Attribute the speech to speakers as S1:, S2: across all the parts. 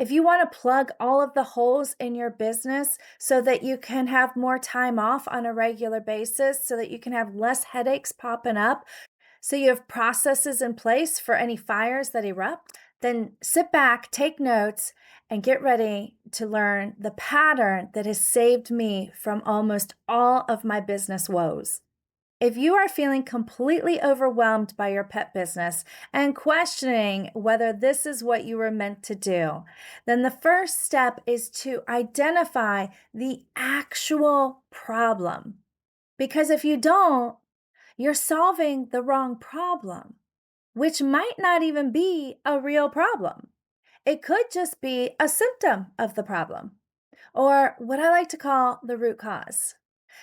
S1: If you want to plug all of the holes in your business so that you can have more time off on a regular basis, so that you can have less headaches popping up, so you have processes in place for any fires that erupt, then sit back, take notes, and get ready to learn the pattern that has saved me from almost all of my business woes. If you are feeling completely overwhelmed by your pet business and questioning whether this is what you were meant to do, then the first step is to identify the actual problem. Because if you don't, you're solving the wrong problem, which might not even be a real problem. It could just be a symptom of the problem, or what I like to call the root cause.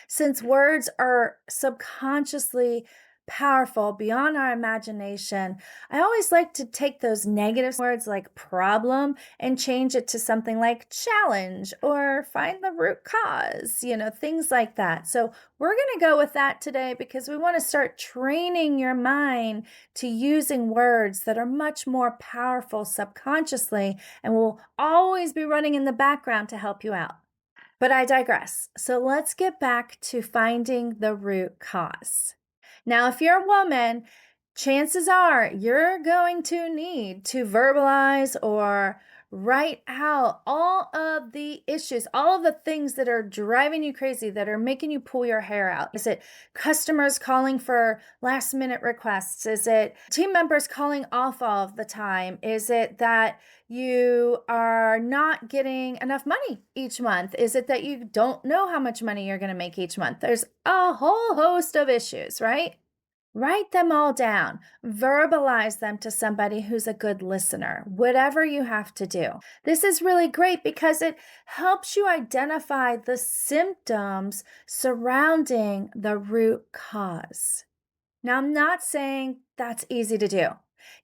S1: Since words are subconsciously powerful beyond our imagination, I always like to take those negative words like problem and change it to something like challenge or find the root cause, things like that. So we're going to go with that today because we want to start training your mind to using words that are much more powerful subconsciously and will always be running in the background to help you out. But I digress. So let's get back to finding the root cause. Now, if you're a woman, chances are you're going to need to verbalize or write out all of the issues, all of the things that are driving you crazy, that are making you pull your hair out. Is it customers calling for last minute requests? Is it team members calling off all of the time? Is it that you are not getting enough money each month? Is it that you don't know how much money you're going to make each month? There's a whole host of issues, right? Write them all down. Verbalize them to somebody who's a good listener, whatever you have to do. This is really great because it helps you identify the symptoms surrounding the root cause. Now, I'm not saying that's easy to do.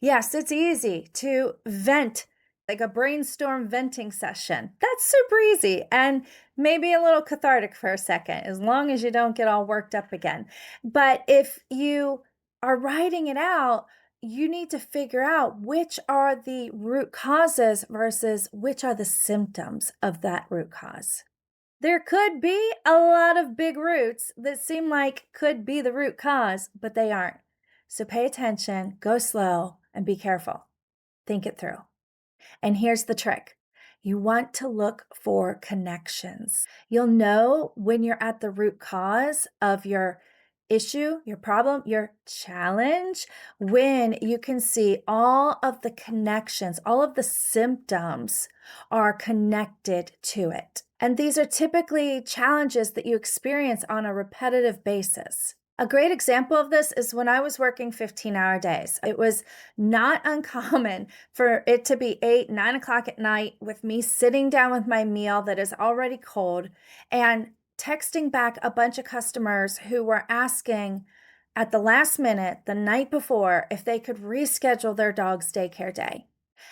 S1: Yes, it's easy to vent, like a brainstorm venting session. That's super easy and maybe a little cathartic for a second, as long as you don't get all worked up again. But if you are writing it out, you need to figure out which are the root causes versus which are the symptoms of that root cause. There could be a lot of big roots that seem like could be the root cause, but they aren't. So pay attention, go slow, and be careful. Think it through. And here's the trick. You want to look for connections. You'll know when you're at the root cause of your issue, your problem, your challenge, when you can see all of the connections, all of the symptoms are connected to it. And these are typically challenges that you experience on a repetitive basis. A great example of this is when I was working 15-hour days. It was not uncommon for it to be 8, 9 o'clock at night with me sitting down with my meal that is already cold and texting back a bunch of customers who were asking at the last minute, the night before, if they could reschedule their dog's daycare day.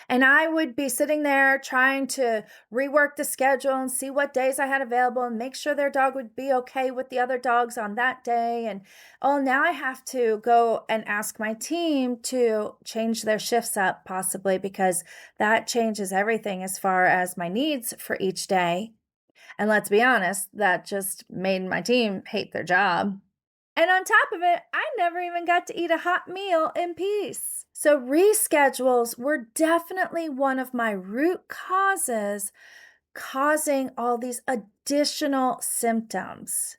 S1: And I would be sitting there trying to rework the schedule and see what days I had available and make sure their dog would be okay with the other dogs on that day. And now I have to go and ask my team to change their shifts up, possibly, because that changes everything as far as my needs for each day. And let's be honest, that just made my team hate their job. And on top of it, I never even got to eat a hot meal in peace. So reschedules were definitely one of my root causes causing all these additional symptoms.